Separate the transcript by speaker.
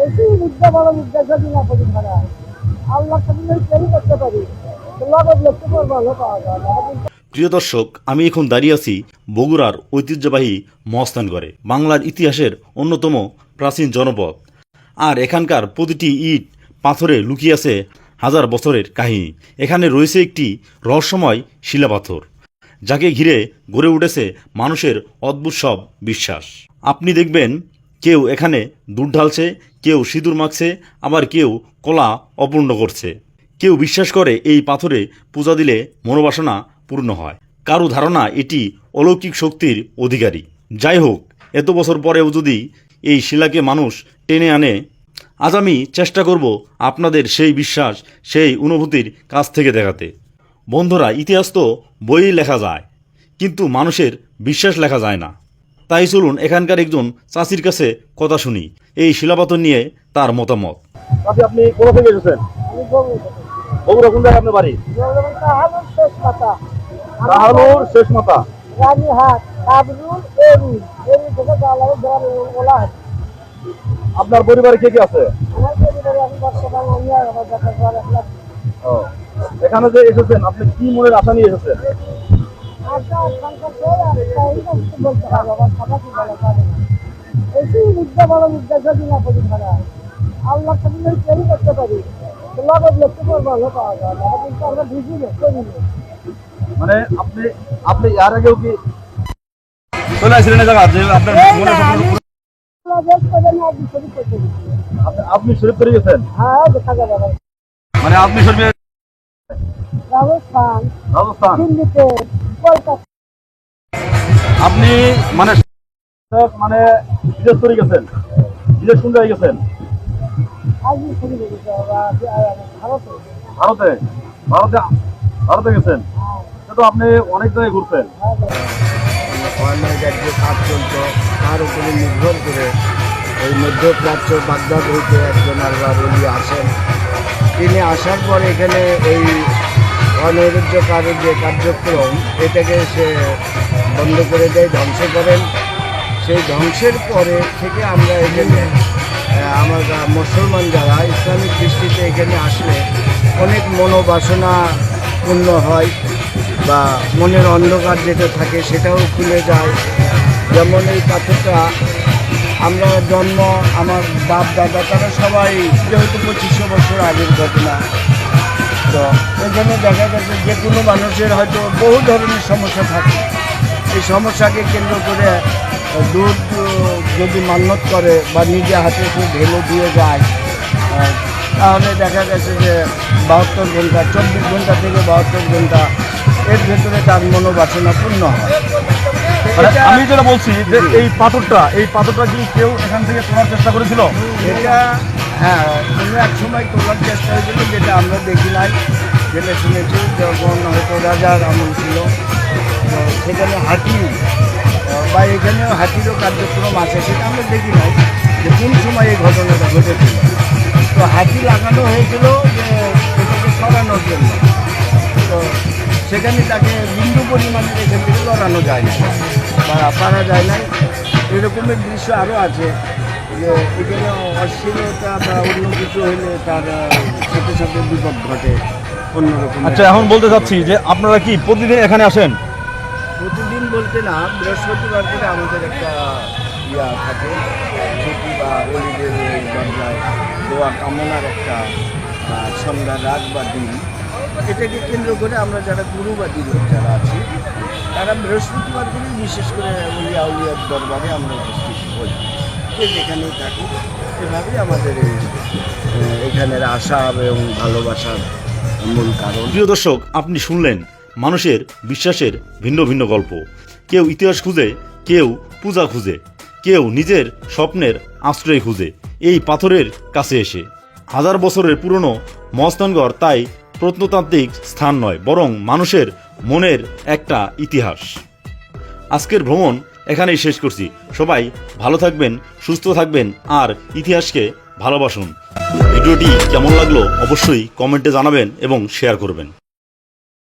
Speaker 1: বেশি বিদ্যা বড় বিদ্যা যদি না করি ভাড়া আল্লাহ সামনে তৈরি করতে পারি লাভের লক্ষ্য করে ভালো পাওয়া যায় না।
Speaker 2: প্রিয় দর্শক, আমি এখন দাঁড়িয়ে আছি বগুড়ার ঐতিহ্যবাহী মহাস্থানগড়ে, বাংলার ইতিহাসের অন্যতম প্রাচীন জনপদ। আর এখানকার প্রতিটি ইট পাথরে লুকিয়ে আছে হাজার বছরের কাহিনী। এখানে রয়েছে একটি রহস্যময় শিলাপাথর, যাকে ঘিরে গড়ে উঠেছে মানুষের অদ্ভুত সব বিশ্বাস। আপনি দেখবেন কেউ এখানে দুধ ঢালছে, কেউ সিঁদুর মাখছে, আবার কেউ কলা অপূর্ণ করছে। কেউ বিশ্বাস করে এই পাথরে পূজা দিলে মনোবাসনা পূর্ণ হয়। কারো ধারণা এটি অলৌকিক শক্তির অধিকারী। যাই হোক, এত বছর পরেও যদি এই শিলাকে মানুষ টেনে আনে, আজ আমি চেষ্টা করব আপনাদের সেই বিশ্বাস, সেই অনুভূতির কাছ থেকে দেখাতে। বন্ধুরা, ইতিহাস তো বইই লেখা যায়, কিন্তু মানুষের বিশ্বাস লেখা যায় না। তাই চলুন এখানকার একজন চাষির কাছে কথা শুনি এই শিলাপাথর নিয়ে তার মতামত।
Speaker 3: আপনি কোথা থেকে এসেছেন?
Speaker 1: আমি বলবো
Speaker 3: বগুড়া কোন জায়গায় আপনার বাড়ি?
Speaker 1: তাহলুর শেষ মাথা
Speaker 3: তাহলুর শেষ মাথা,
Speaker 1: রানীহাট কাবরুল এরি এরি থেকে জালায় গ্রাম ওলা হয়।
Speaker 3: আপনার পরিবারে কে কে আছে?
Speaker 1: আমার পরিবারে আমি বর্তমানে আমি আর আমার দেখা ঘর একলা।
Speaker 3: এখানে যে এসেছেন, আপনি কি মনের আশা নিয়ে এসেছেন?
Speaker 1: আচ্ছা সংকট হয়ে আর তাই না কিছু বলতে পারবো আমার কথা কি বলা যাবে না। বেশি বিদ্যা বড় বিদ্যা যদি না করি ভাড়া আল্লাহ সামনে তৈরি করতে পারি লাভের লক্ষ্য করে ভালো পাওয়া যায় না। কিন্তু আমরা বুঝি না করি না।
Speaker 3: মানে আপনি আপনি এর আগেও কি চলে আসছিলেন এই জায়গা যে আপনার মনে আপনি শরীফ করে গেছেন?
Speaker 1: হ্যাঁ দেখা যাবে ভাই।
Speaker 3: মানে আপনি শরীফে
Speaker 1: রাজস্থান
Speaker 3: রাজস্থান,
Speaker 1: দিল্লিতে কলকাতা
Speaker 3: আপনি মানে মানে বিদেশ করে গেছেন, বিদেশ কোন জায়গায় গেছেন?
Speaker 1: আজই শুরু করেছে ভারতে।
Speaker 3: ভারতে ভারতে ভারতে গেছেন, তো আপনি অনেক জায়গায় ঘুরছেন।
Speaker 4: অনেক যে কাজ চলত তার উপরে নির্ভর করে এই মধ্যপ্রাচ্য বাগদাদ হইতে একজন আল্লাহ বলি আসেন। তিনি আসার পর এখানে এই অনৈরাজ্যকারের যে কার্যক্রম এটাকে সে বন্ধ করে দেয়, ধ্বংস করেন। সেই ধ্বংসের পরে থেকে আমরা এখানে আমরা মুসলমান যারা ইসলামিক দৃষ্টিতে এখানে আসলে অনেক মনোবাসনা পূর্ণ হয় বা মনের অন্ধকার যেটা থাকে সেটাও খুলে যায়। যেমন এই পাথরটা আমরা জন্ম আমার বাপ দাদা তারা সবাই যেহেতু 2500 বছর আগের ঘটনা, তো এখানে দেখা গেছে যে কোনো মানুষের হয়তো বহু ধরনের সমস্যা থাকে। এই সমস্যাকে কেন্দ্র করে দুধ যদি মান্যত করে বা নিজে হাতে সে ঢেলে দিয়ে যায়, তাহলে দেখা গেছে যে 72 ঘন্টা 24 ঘন্টা থেকে 72 ঘন্টা এর ভেতরে তার মনোবাসনা পূর্ণ হয়।
Speaker 3: আমি যেটা বলছি যে এই পাথরটা কি কেউ এখান থেকে তোলার চেষ্টা করেছিল?
Speaker 4: এটা হ্যাঁ, কোনো এক সময় তোলার চেষ্টা হয়েছিল, যেটা আমরা দেখি নাই, যেটা শুনেছি যখন হয়তো রাজার আমল ছিল। তো সেখানে হাতি বা এখানেও হাতিরও কার্যক্রম আছে, সেটা আমরা দেখি নাই যে কোন সময় এই ঘটনাটা ঘটেছিল। তো হাতি লাগানো হয়েছিল যে এটাকে সরানোর জন্য। তো সেখানে তাকে বিন্দু পরিমাণের এখান থেকে লড়ানো যায় না বা পারা যায় না। এরকমের দৃশ্য আরও আছে যে এখানে অশ্লীলতা বা অন্য কিছু হলে তার সাথে সাথে বিপদ ঘটে অন্যরকম।
Speaker 3: আচ্ছা, এখন বলতে চাচ্ছি যে আপনারা কি প্রতিদিন এখানে আসেন?
Speaker 4: প্রতিদিন বলতে না, বৃহস্পতিবার করে আমাদের একটা ইয়া থাকে, ছুটি বা হলিডের দরজায় দোয়া কামনার একটা সন্ধ্যা রাত বা দিন। এটাকে কেন্দ্র করে আমরা যারা গুরুবাদী লোক যারা আছি তারা বৃহস্পতিবার করে বিশেষ করে উলিয়া উলিয়ার দরবারে আমরা উপস্থিত হই, যে যেখানেই থাকি। এভাবেই আমাদের এখানের আশা এবং ভালোবাসার মূল কারণ।
Speaker 2: প্রিয় দর্শক, আপনি শুনলেন মানুষের বিশ্বাসের ভিন্ন ভিন্ন গল্প। কেউ ইতিহাস খুঁজে, কেউ পূজা খুঁজে, কেউ নিজের স্বপ্নের আশ্রয় খুঁজে এই পাথরের কাছে এসে। হাজার বছরের পুরনো মহাস্থানগড় তাই প্রত্নতাত্ত্বিক স্থান নয়, বরং মানুষের মনের একটা ইতিহাস। আজকের ভ্রমণ এখানেই শেষ করছি। সবাই ভালো থাকবেন, সুস্থ থাকবেন আর ইতিহাসকে ভালোবাসুন। ভিডিওটি কেমন লাগলো অবশ্যই কমেন্টে জানাবেন এবং শেয়ার করবেন।